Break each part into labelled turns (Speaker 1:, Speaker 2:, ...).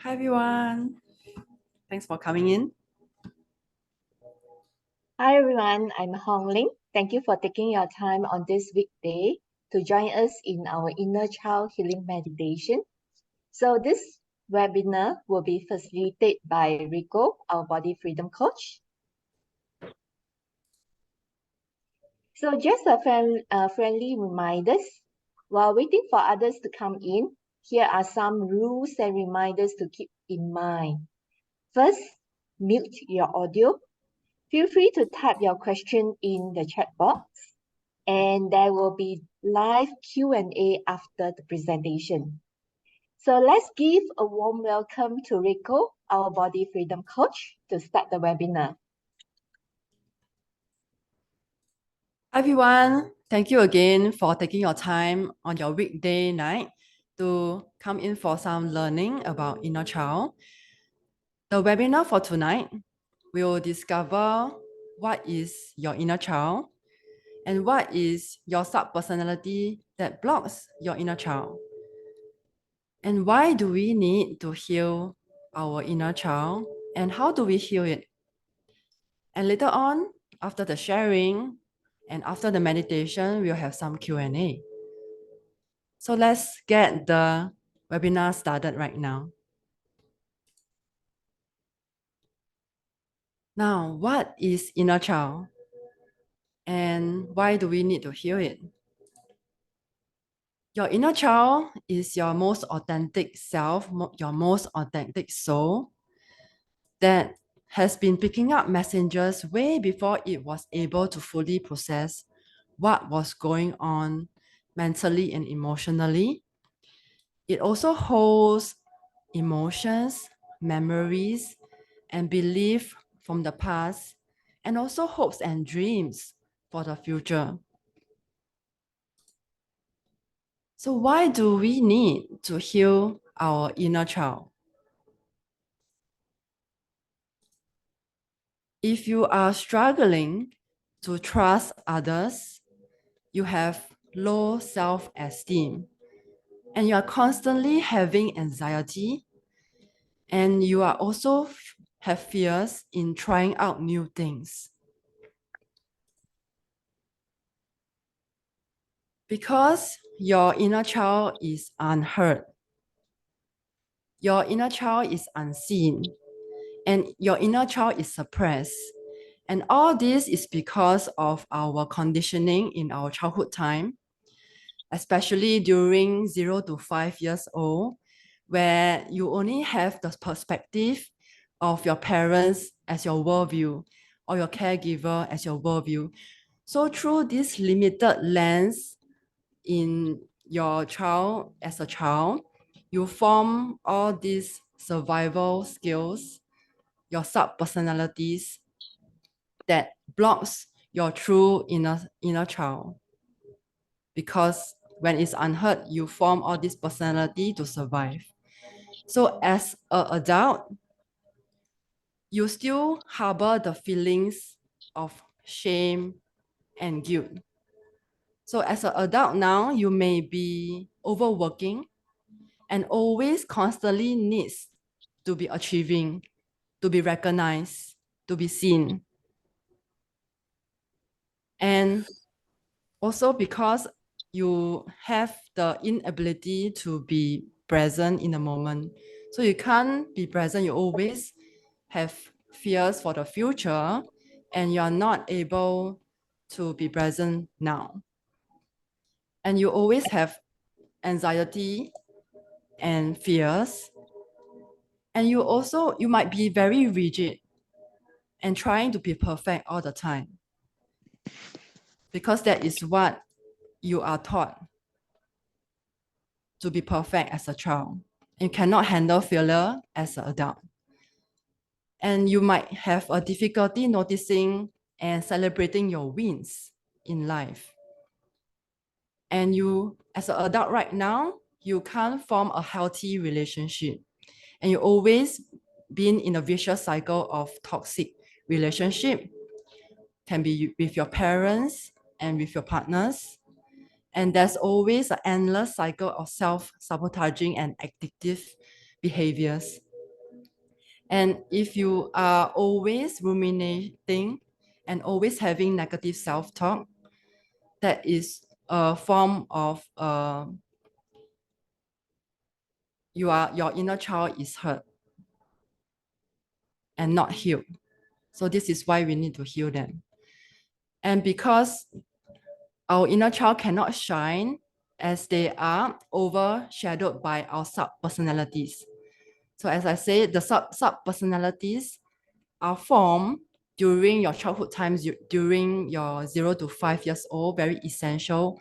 Speaker 1: Hi everyone, thanks for coming in.
Speaker 2: Hi everyone, I'm Hong Ling. Thank you for taking your time on this weekday to join us in our inner child healing meditation. So this webinar will be facilitated by Rico, our body freedom coach. So just a friendly reminders. While waiting for others to come in, here are some rules and reminders to keep in mind. First, mute your audio. Feel free to type your question in the chat box, and there will be live Q&A after the presentation. So let's give a warm welcome to Rico, our body freedom coach, to start the webinar.
Speaker 1: Hi everyone, thank you again for taking your time on your weekday night to come in for some learning about inner child. The webinar for tonight will discover what is your inner child and what is your sub-personality that blocks your inner child. And why do we need to heal our inner child and how do we heal it? And later on, after the sharing and after the meditation, we'll have some Q&A. So let's get the webinar started right now. Now, what is inner child? And why do we need to heal it? Your inner child is your most authentic self, your most authentic soul that has been picking up messengers way before it was able to fully process what was going on mentally and emotionally. It also holds emotions, memories, and belief from the past, and also hopes and dreams for the future. So why do we need to heal our inner child? If you are struggling to trust others, you have low self-esteem, and you are constantly having anxiety, and you are also have fears in trying out new things. Because your inner child is unheard, your inner child is unseen, and your inner child is suppressed. And all this is because of our conditioning in our childhood time, especially during 0 to 5 years old, where you only have the perspective of your parents as your worldview or your caregiver as your worldview. So through this limited lens in your child as a child, you form all these survival skills, your sub-personalities that blocks your true inner child. Because when it's unheard, you form all this personality to survive. So as an adult, you still harbor the feelings of shame and guilt. So as an adult now, you may be overworking and always constantly needs to be achieving, to be recognized, to be seen. And also because you have the inability to be present in the moment. So you can't be present, you always have fears for the future and you're not able to be present now. And you always have anxiety and fears. And you might be very rigid and trying to be perfect all the time. Because that is what you are taught to be perfect as a child. You cannot handle failure as an adult. And you might have a difficulty noticing and celebrating your wins in life. And you, as an adult right now, you can't form a healthy relationship. And you always been in a vicious cycle of toxic relationship, can be with your parents and with your partners. And there's always an endless cycle of self-sabotaging and addictive behaviors. And if you are always ruminating and always having negative self-talk, that is a form of your inner child is hurt and not healed. So this is why we need to heal them. And because our inner child cannot shine as they are overshadowed by our sub-personalities. So as I said, the sub-personalities are formed during your childhood times, during your 0 to 5 years old, very essential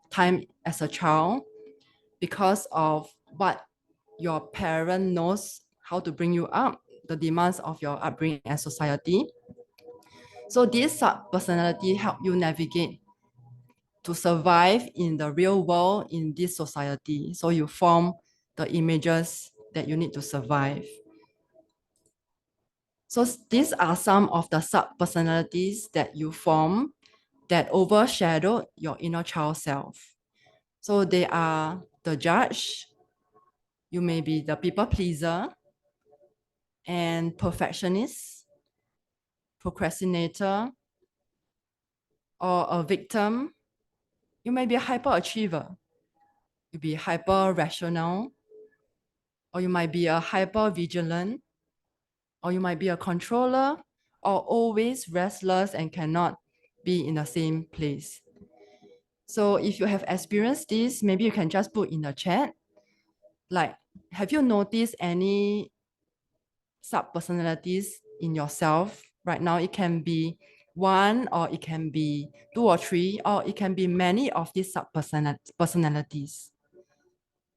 Speaker 1: time as a child, because of what your parent knows how to bring you up, the demands of your upbringing and society. So this sub-personality help you navigate to survive in the real world in this society. So you form the images that you need to survive. So these are some of the sub-personalities that you form that overshadow your inner child self. So they are the judge, you may be the people pleaser, and perfectionist, procrastinator, or a victim. You may be a hyperachiever. You'll be hyper rational, or you might be a hyper vigilant, or you might be a controller, or always restless and cannot be in the same place. So if you have experienced this, maybe you can just put in the chat, like, have you noticed any sub-personalities in yourself right now? It can be one, or it can be two or three, or it can be many of these sub-personalities.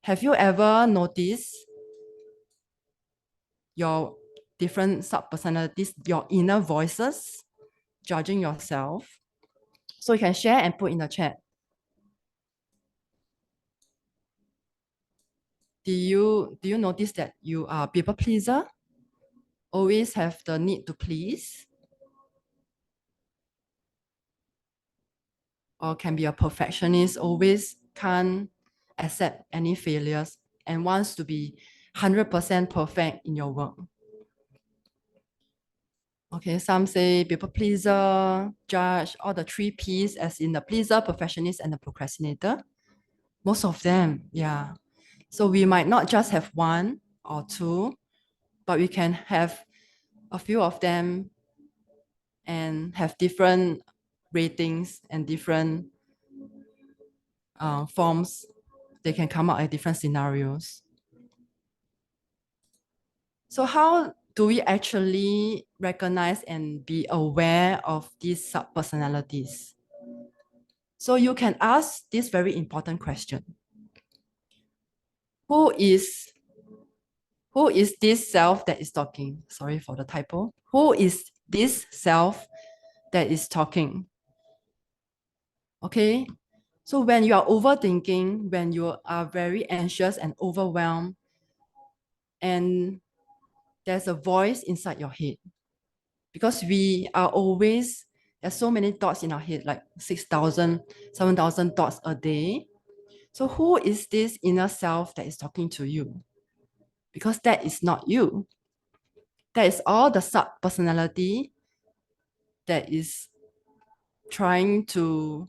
Speaker 1: Have you ever noticed your different sub-personalities, your inner voices judging yourself? So you can share and put in the chat. Do you notice that you are people pleaser? Always have the need to please? Or can be a perfectionist, always can't accept any failures and wants to be 100% perfect in your work? Okay, some say people pleaser, judge, all the three P's, as in the pleaser, perfectionist, and the procrastinator. Most of them, yeah. So we might not just have one or two, but we can have a few of them and have different ratings and different forms. They can come out at different scenarios. So how do we actually recognize and be aware of these sub-personalities? So you can ask this very important question. Who is this self that is talking? Sorry for the typo. Who is this self that is talking? Okay. So when you are overthinking, when you are very anxious and overwhelmed, and there's a voice inside your head, because we are always, there's so many thoughts in our head, like 6,000, 7,000 thoughts a day. So who is this inner self that is talking to you? Because that is not you. That is all the sub-personality that is trying to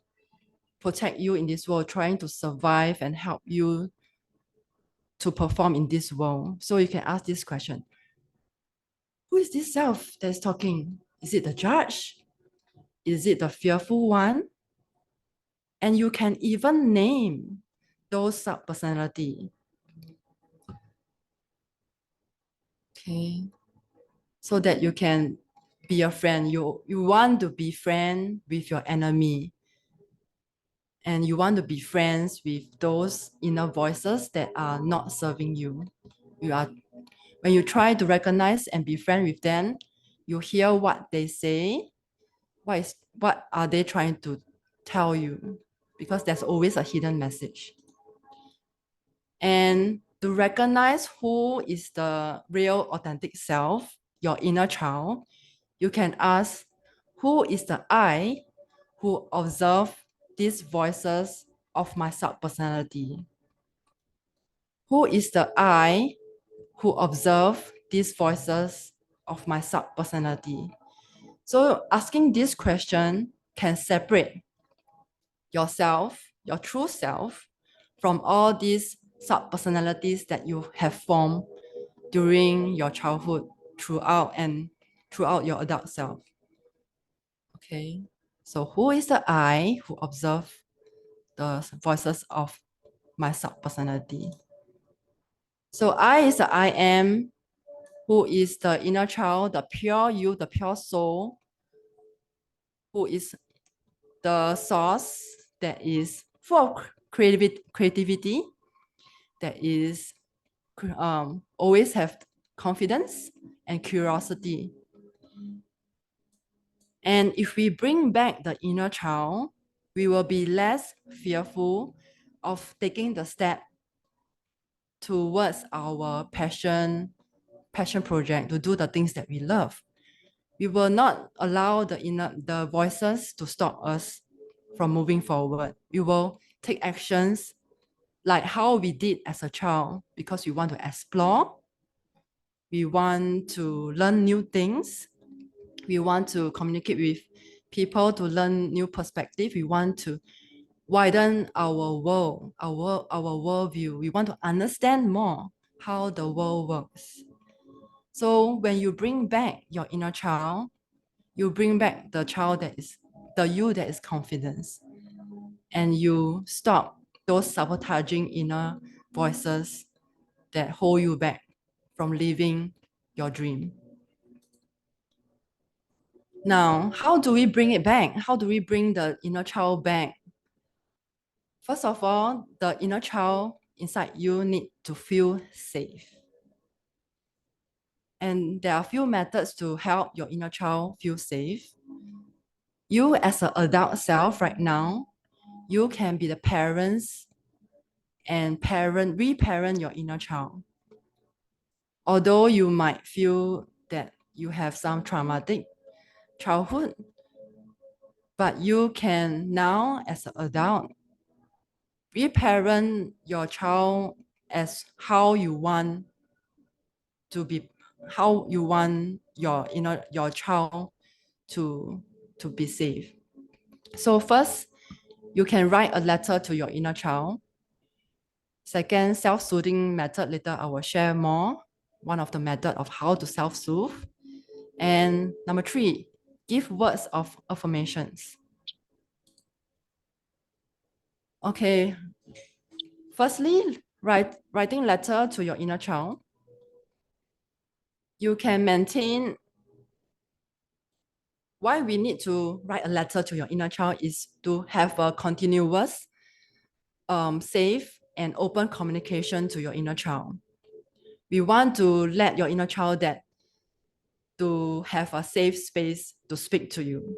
Speaker 1: protect you in this world, trying to survive and help you to perform in this world. So you can ask this question. Who is this self that is talking? Is it the judge? Is it the fearful one? And you can even name those sub-personality. Okay. So that you can be a friend. You want to be friend with your enemy. And you want to be friends with those inner voices that are not serving you. When you try to recognize and be friend with them, you hear what they say. What are they trying to tell you? Because there's always a hidden message. And to recognize who is the real authentic self, your inner child, you can ask, who is the I who observe these voices of my sub-personality? Who is the I who observe these voices of my sub-personality? So asking this question can separate yourself, your true self, from all these sub-personalities that you have formed during your childhood throughout your adult self. Okay, so who is the I who observe the voices of my sub-personality? So I is the I am, who is the inner child, the pure you, the pure soul, who is the source that is full of creativity, that is always have confidence and curiosity. And if we bring back the inner child, we will be less fearful of taking the step towards our passion project, to do the things that we love. We will not allow the voices to stop us from moving forward. We will take actions like how we did as a child, because we want to explore, we want to learn new things, we want to communicate with people to learn new perspective, we want to widen our world, our worldview. We want to understand more how the world works. So when you bring back your inner child, you bring back the child that is the you that is confidence, and you stop those sabotaging inner voices that hold you back from living your dream. Now, how do we bring it back? How do we bring the inner child back? First of all, the inner child inside you need to feel safe. And there are a few methods to help your inner child feel safe. You as an adult self right now, you can be the parents and reparent your inner child. Although you might feel that you have some traumatic childhood, but you can now, as an adult, reparent your child as how you want to be, how you want your child to be safe. So first, you can write a letter to your inner child. Second, self-soothing method. Later, I will share more. One of the method of how to self-soothe. And number three, give words of affirmations. Okay. Firstly, writing letter to your inner child. You can maintain. Why we need to write a letter to your inner child is to have a continuous, safe and open communication to your inner child. We want to let your inner child to have a safe space to speak to you.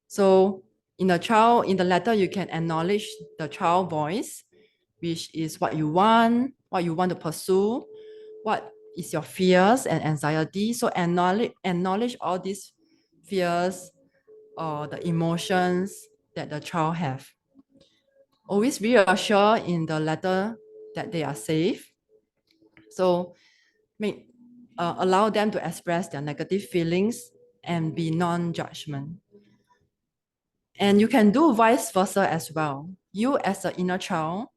Speaker 1: So in the letter, you can acknowledge the child voice, which is what you want to pursue, what is your fears and anxiety. So acknowledge all these fears or the emotions that the child have. Always reassure in the letter that they are safe. So allow them to express their negative feelings and be non-judgment. And you can do vice versa as well. You as an inner child,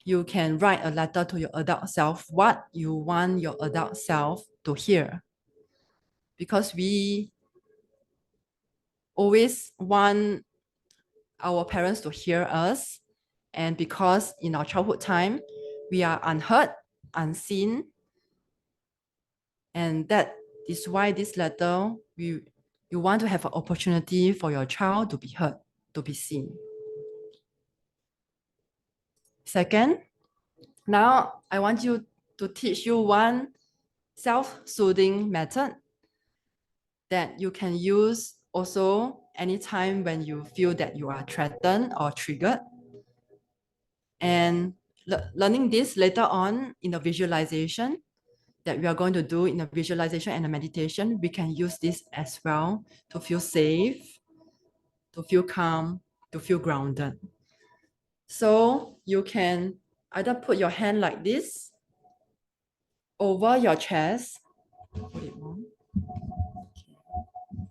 Speaker 1: you can write a letter to your adult self, what you want your adult self to hear. Because we always want our parents to hear us. And because in our childhood time, we are unheard, unseen. And that is why this letter, you want to have an opportunity for your child to be heard, to be seen. Second, now I want you to teach you one self-soothing method that you can use also anytime when you feel that you are threatened or triggered. And learning this later on in the visualization that we are going to do in the visualization and the meditation, we can use this as well to feel safe, to feel calm, to feel grounded. So you can either put your hand like this over your chest. Put it on. Okay.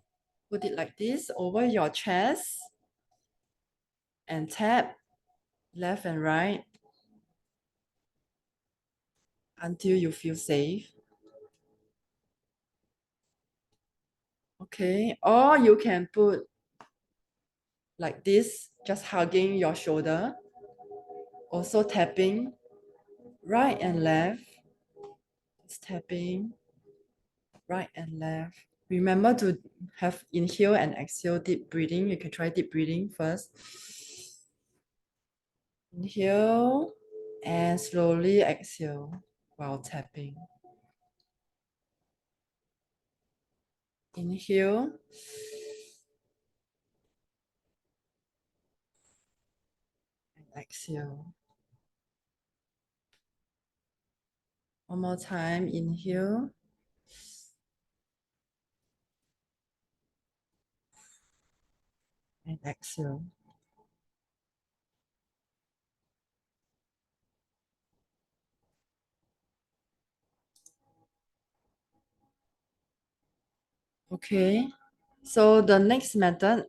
Speaker 1: Put it like this over your chest and tap left and right until you feel safe. Okay, or you can put like this, just hugging your shoulder, also tapping right and left, just tapping right and left. Remember to have inhale and exhale deep breathing. You can try deep breathing first. Inhale and slowly exhale while tapping. Inhale and exhale. One more time, inhale and exhale. Okay, so the next method,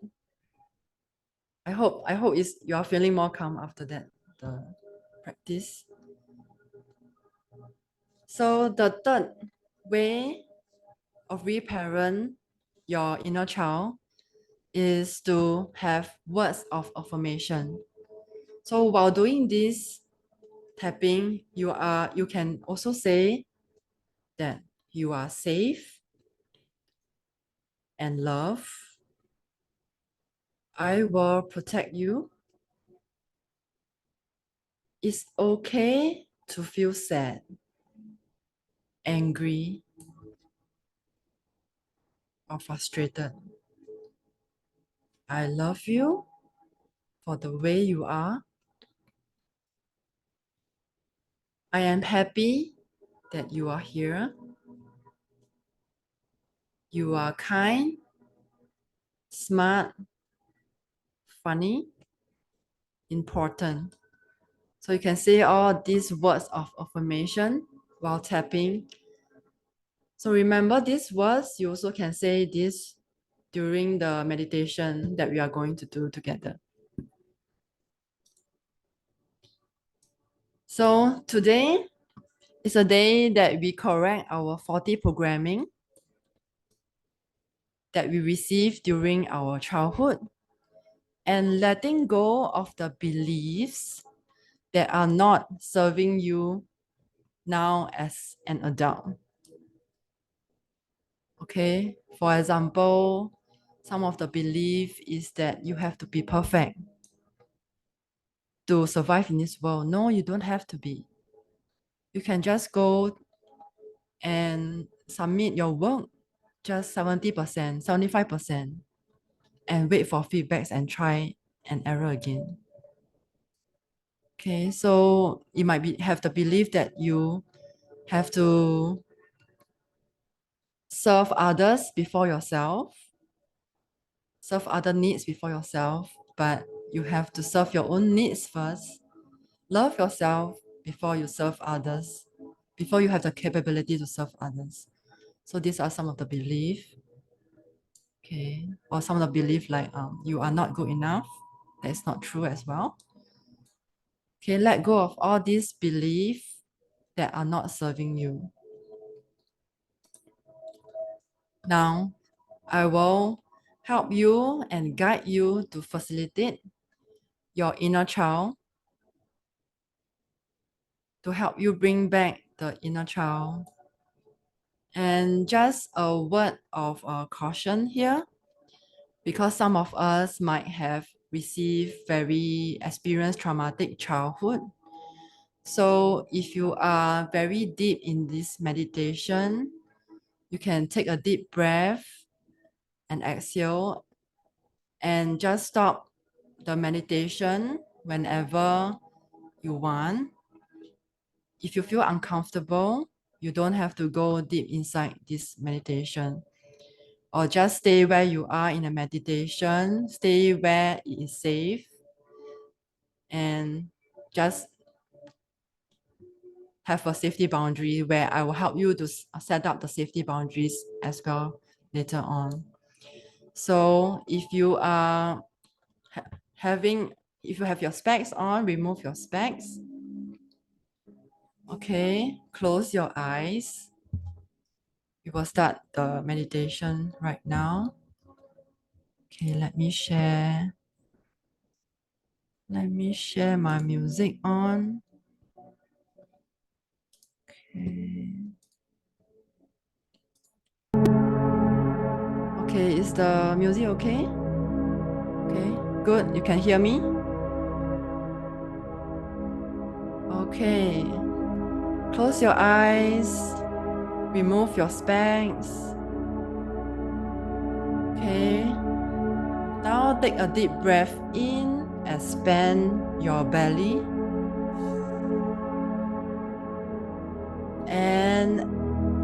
Speaker 1: I hope is you are feeling more calm after that, the practice. So the third way of reparent your inner child is to have words of affirmation. So while doing this tapping, you can also say that you are safe and loved. I will protect you. It's okay to feel sad, angry, or frustrated. I love you for the way you are. I am happy that you are here. You are kind, smart, funny, important. So you can say all these words of affirmation while tapping. So remember these words, you also can say this during the meditation that we are going to do together. So today is a day that we correct our faulty programming that we received during our childhood and letting go of the beliefs that are not serving you now as an adult. Okay, for example, some of the belief is that you have to be perfect to survive in this world. No, you don't have to be. You can just go and submit your work just 70%, 75%, and wait for feedbacks and try and error again. Okay, so you might have the belief that you have to serve others before yourself, serve other needs before yourself, but you have to serve your own needs first. Love yourself before you serve others, before you have the capability to serve others. So these are some of the belief, okay, or some of the belief like you are not good enough. That's not true as well. Okay, let go of all these beliefs that are not serving you. Now, I will help you and guide you to facilitate your inner child, to help you bring back the inner child. And just a word of caution here, because some of us might have received very experienced traumatic childhood. So if you are very deep in this meditation, you can take a deep breath and exhale and just stop the meditation whenever you want. If you feel uncomfortable, you don't have to go deep inside this meditation, or just stay where you are in a meditation, stay where it is safe, and just have a safety boundary where I will help you to set up the safety boundaries as well later on. So if you are if you have your specs on, remove your specs. Okay, close your eyes. We will start the meditation right now. Okay, let me share my music on. Okay. Okay, is the music okay? Okay, good. You can hear me? Okay. Close your eyes. Remove your specs. Okay. Now take a deep breath in. Expand your belly. And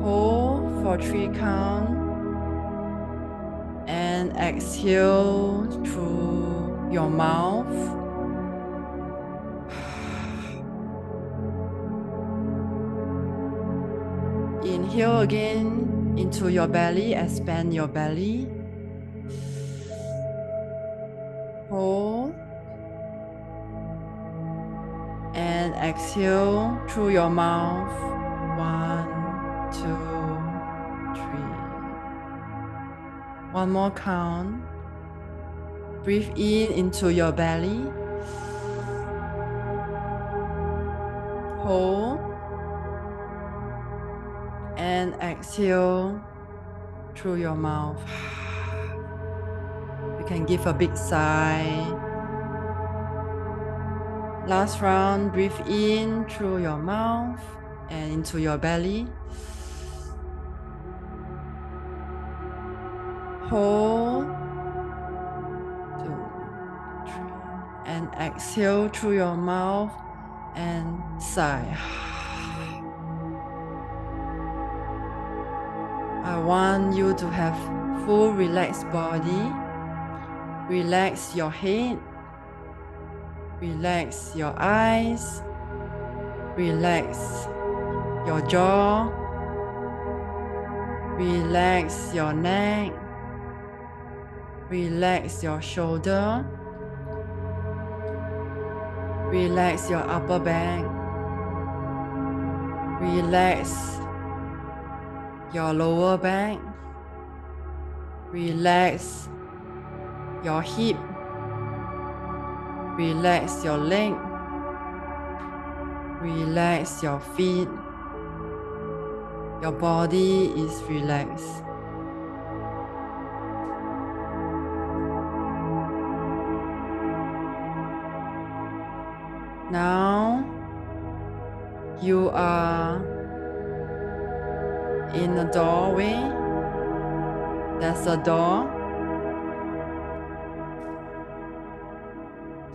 Speaker 1: hold for 3 count. And exhale through your mouth. Inhale again into your belly, expand your belly. Hold. And exhale through your mouth. 1, 2, 3. One more count. Breathe in into your belly. Hold. And exhale through your mouth. You can give a big sigh. Last round, breathe in through your mouth and into your belly. Hold. 2, 3. And exhale through your mouth and sigh. I want you to have full relaxed body. Relax your head. Relax your eyes. Relax your jaw. Relax your neck. Relax your shoulder. Relax your upper back. Relax your lower back. Relax your hip. Relax your leg. Relax your feet. Your body is relaxed. Now you are in a doorway. There's a door.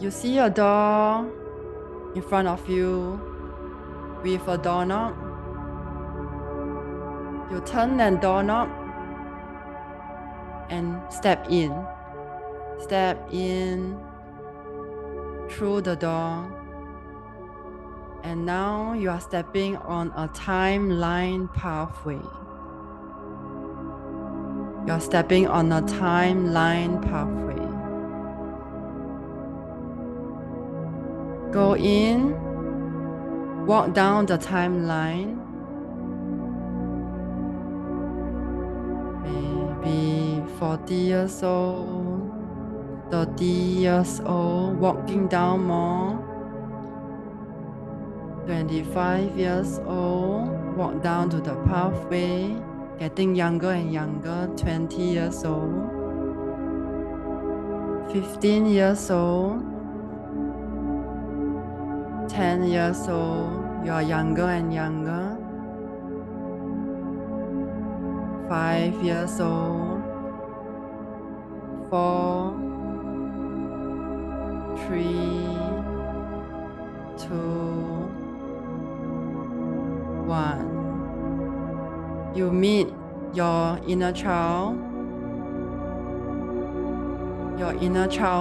Speaker 1: You see a door in front of you with a doorknob. You turn the doorknob and step in. Step in through the door. And now you are stepping on a timeline pathway. You're stepping on a timeline pathway. Go in, walk down the timeline. Maybe 40 years old, 30 years old, walking down more. 25 years old, walk down to the pathway, getting younger and younger, 20 years old. 15 years old, 10 years old, you are younger and younger. 5 years old, 4, 3, 2, 1. You meet your inner child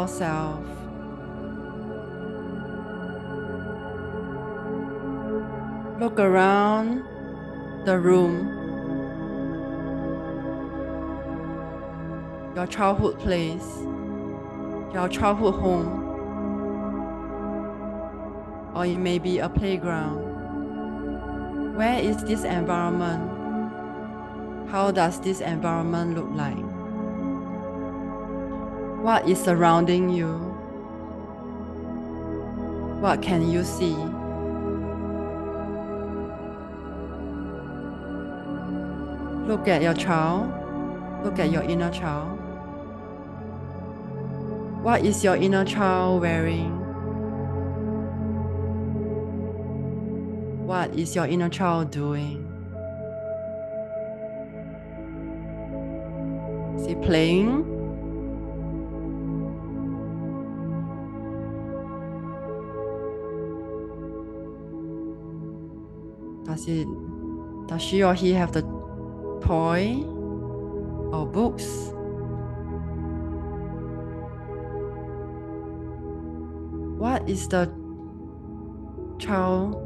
Speaker 1: self. Look around the room, your childhood place, your childhood home, or it may be a playground. Where is this environment? How does this environment look like? What is surrounding you? What can you see? Look at your child. Look at your inner child. What is your inner child wearing? What is your inner child doing? Is he playing? Does she or he have the toy or books? What is the child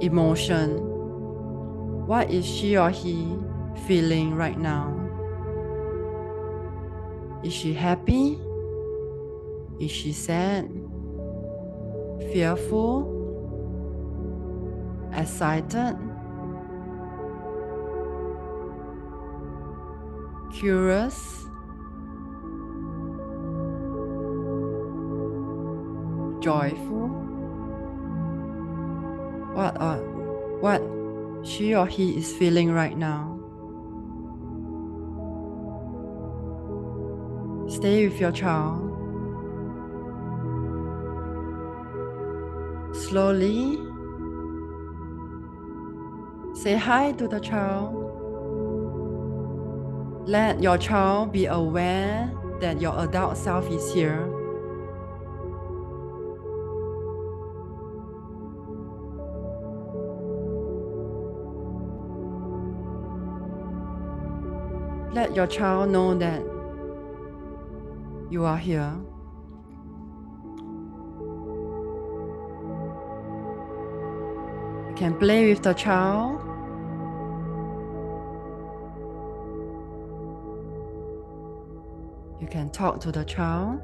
Speaker 1: emotion? What is she or he feeling right now? Is she happy? Is she sad? Fearful? Excited? Curious? Joyful? What she or he is feeling right now? Stay with your child. Slowly say hi to the child. Let your child be aware that your adult self is here. Let your child know that you are here. You can play with the child. You can talk to the child.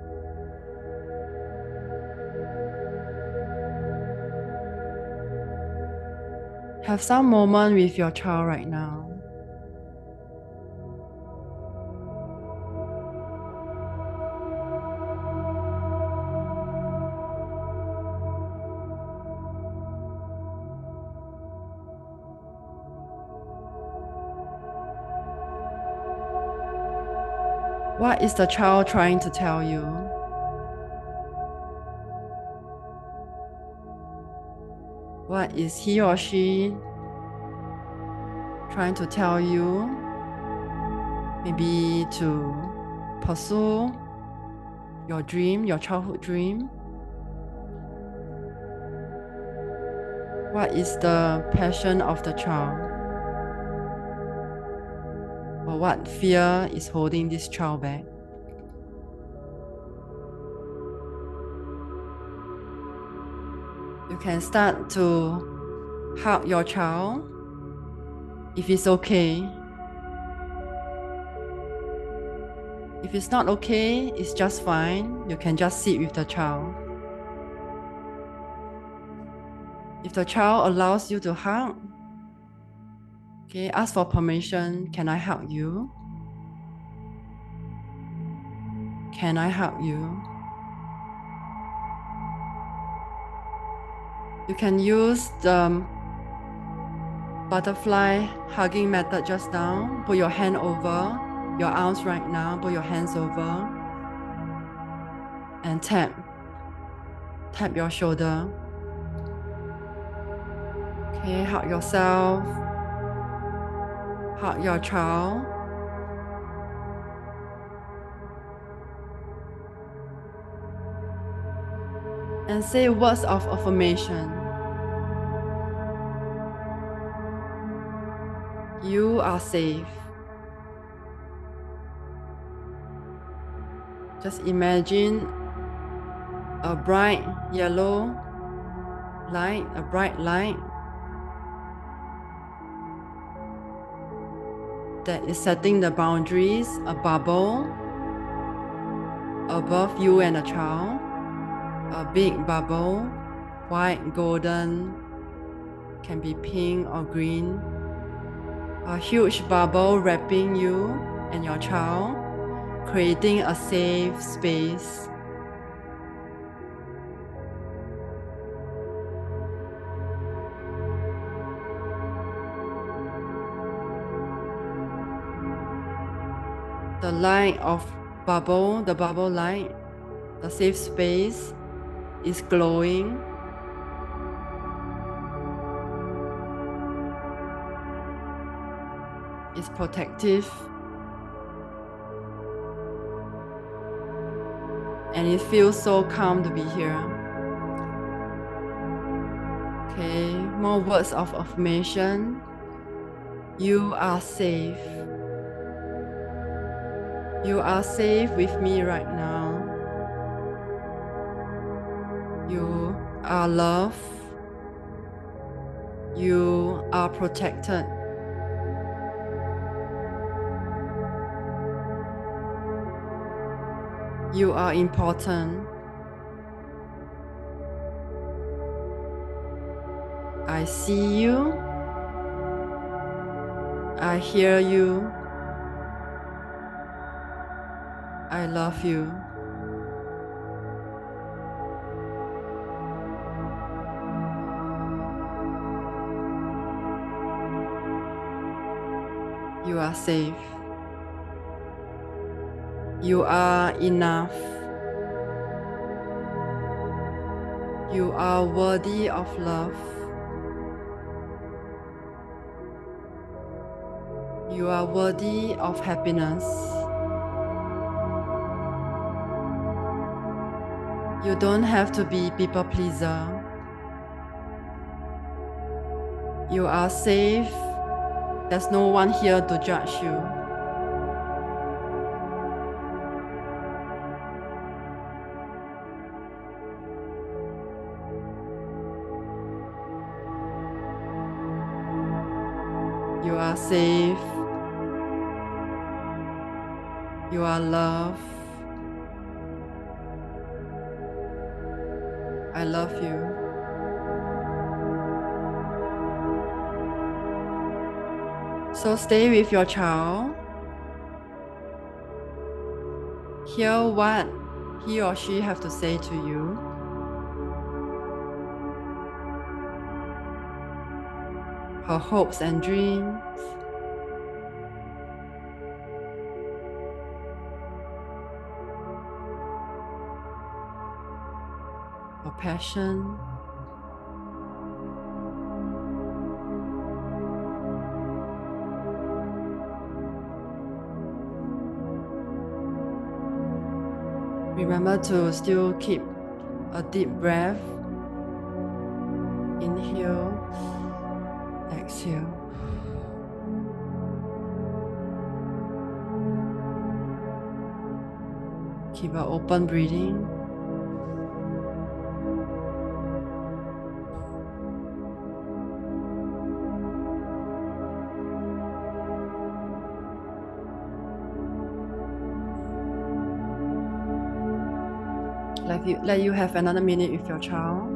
Speaker 1: Have some moment with your child right now. What is the child trying to tell you? What is he or she trying to tell you? Maybe to pursue your dream, your childhood dream. What is the passion of the child? Or what fear is holding this child back? You can start to hug your child if it's okay. If it's not okay, it's just fine. You can just sit with the child. If the child allows you to hug, okay, ask for permission. Can I hug you? Can I hug you? You can use the butterfly hugging method just now. Put your hand over your arms right now. Put your hands over and tap your shoulder. Okay, hug yourself. Hug your child. And say words of affirmation. You are safe. Just imagine a bright yellow light, a bright light that is setting the boundaries, a bubble above you and the child, a big bubble, white, golden, can be pink or green, a huge bubble wrapping you and your child, creating a safe space. The light of bubble, the bubble light, the safe space is glowing. It's protective. And it feels so calm to be here. Okay, more words of affirmation. You are safe. You are safe with me right now. You are loved. You are protected. You are important. I see you. I hear you. I love you. You are safe. You are enough. You are worthy of love. You are worthy of happiness. You don't have to be people pleaser. You are safe. There's no one here to judge you. You are safe. You are loved. I love you. So stay with your child. Hear what he or she have to say to you. Her hopes and dreams. Her passion. Remember to still keep a deep breath. Inhale, exhale. Keep an open breathing. Let you have another minute with your child.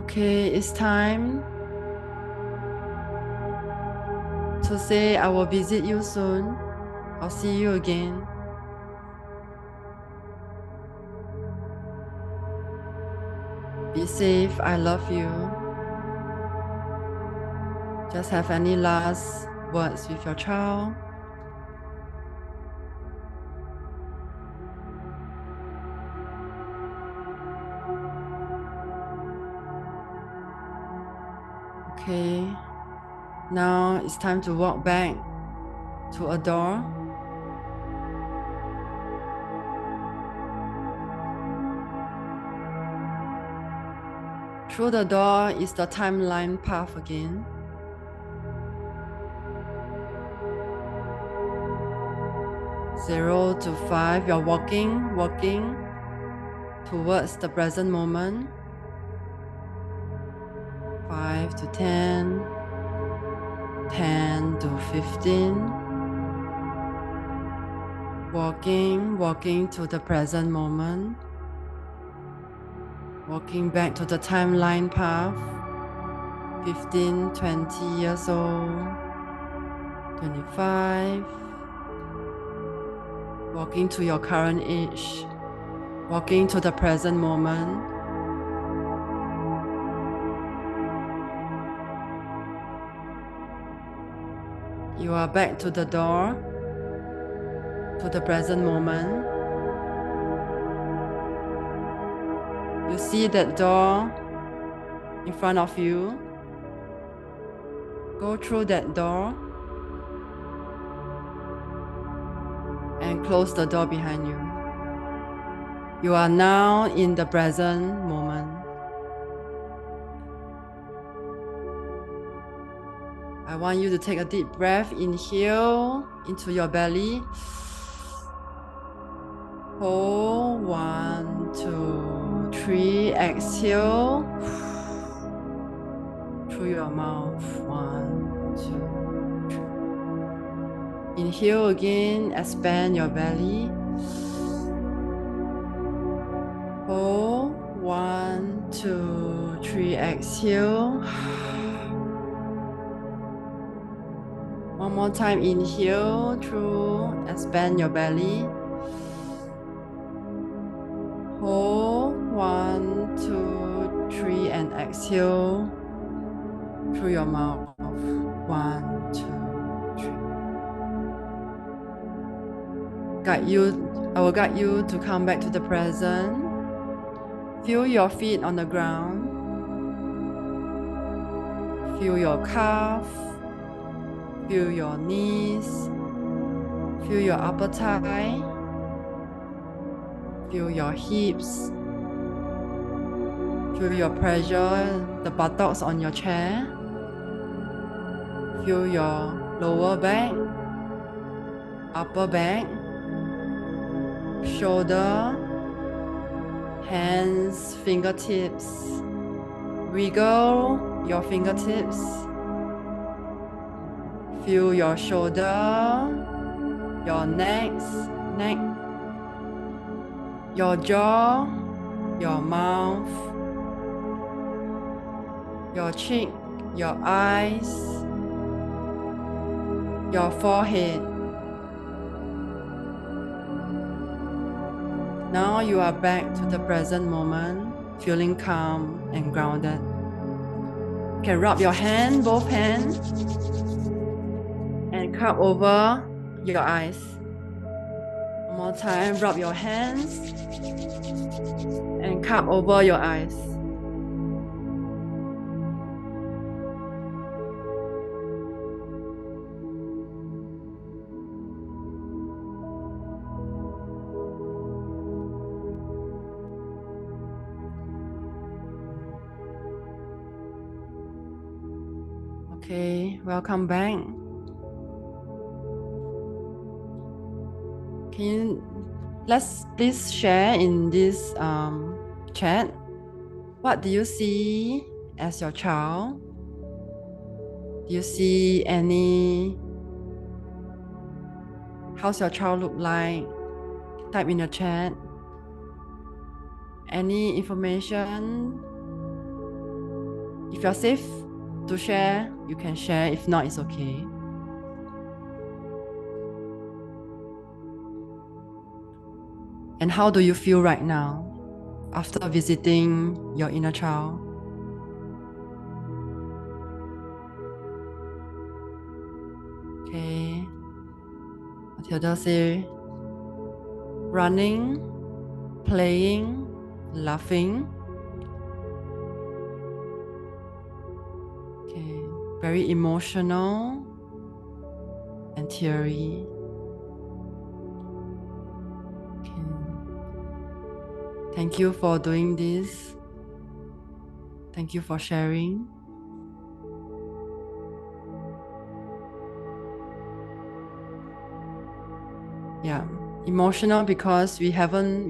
Speaker 1: Okay, it's time to say I will visit you soon. I'll see you again. Be safe. I love you. Just have any last words with your child. Okay. Now it's time to walk back to a door. Through the door is the timeline path again. 0 to 5, you're walking towards the present moment. 5 to 10, 10 to 15. Walking to the present moment. Walking back to the timeline path. 15, 20 years old. 25. Walking to your current age. Walking to the present moment. You are back to the door, to the present moment. You see that door in front of you. Go through that door and close the door behind you. You are now in the present moment. I want you to take a deep breath. Inhale into your belly. Hold. 1, 2, 3. Exhale through your mouth. 1, 2, 3. Inhale again. Expand your belly. Hold. 1, 2, 3. Exhale. One more time. Inhale through. Expand your belly. Hold. 1, 2, 3. And exhale through your mouth. 1, 2, 3. I will guide you to come back to the present. Feel your feet on the ground. Feel your calf. Feel your knees. Feel your upper thigh. Feel your hips. Feel your pressure, the buttocks on your chair. Feel your lower back, upper back, shoulder, hands, fingertips. Wiggle your fingertips. Feel your shoulder, your neck, your jaw, your mouth, your cheek, your eyes, your forehead. Now you are back to the present moment, feeling calm and grounded. You can rub your hand, both hands, and cup over your eyes. One more time, rub your hands and cup over your eyes. Okay, welcome back. Let's please share in this chat. What do you see as your child? Do you see how's your child look like? Type in the chat. Any information? If you're safe to share, you can share. If not, it's okay. And how do you feel right now after visiting your inner child? Okay. Matilda say, running, playing, laughing. Okay. very emotional and teary. Okay. Thank you for doing this. Thank you for sharing. Yeah, emotional because we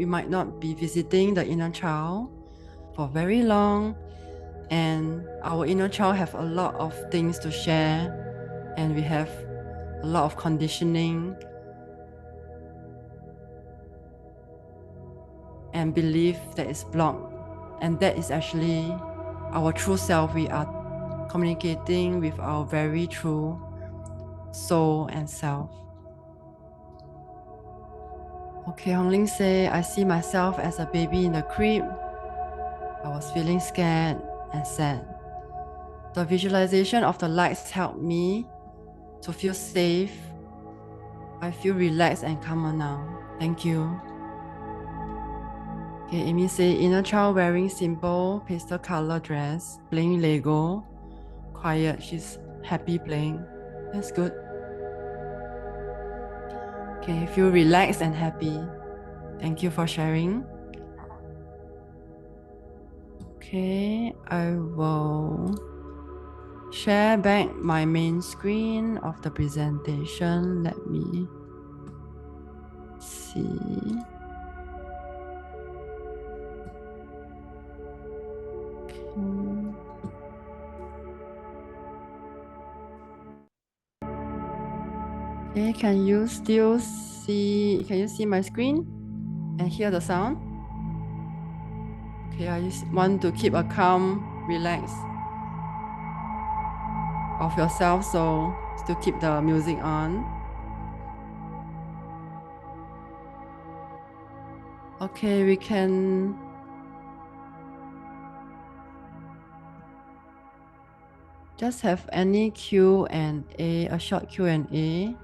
Speaker 1: might not be visiting the inner child for very long, and our inner child have a lot of things to share, and we have a lot of conditioning and belief that is blocked, and that is actually our true self. We are communicating with our very true soul and self. Okay, Hongling say, I see myself as a baby in the crib. I was feeling scared and sad. The visualization of the lights helped me to feel safe. I feel relaxed and calmer now. Thank you. Okay, Amy say, inner child wearing simple pastel color dress, playing Lego, quiet. She's happy playing. That's good. Okay, feel relaxed and happy. Thank you for sharing. Okay, I will share back my main screen of the presentation. Let me see. Okay, can you see my screen and hear the sound? Okay, I just want to keep a calm, relax of yourself, so still keep the music on. Okay, we can just have any Q&A, a short Q&A.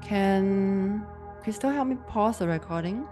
Speaker 1: Can Crystal help me pause the recording?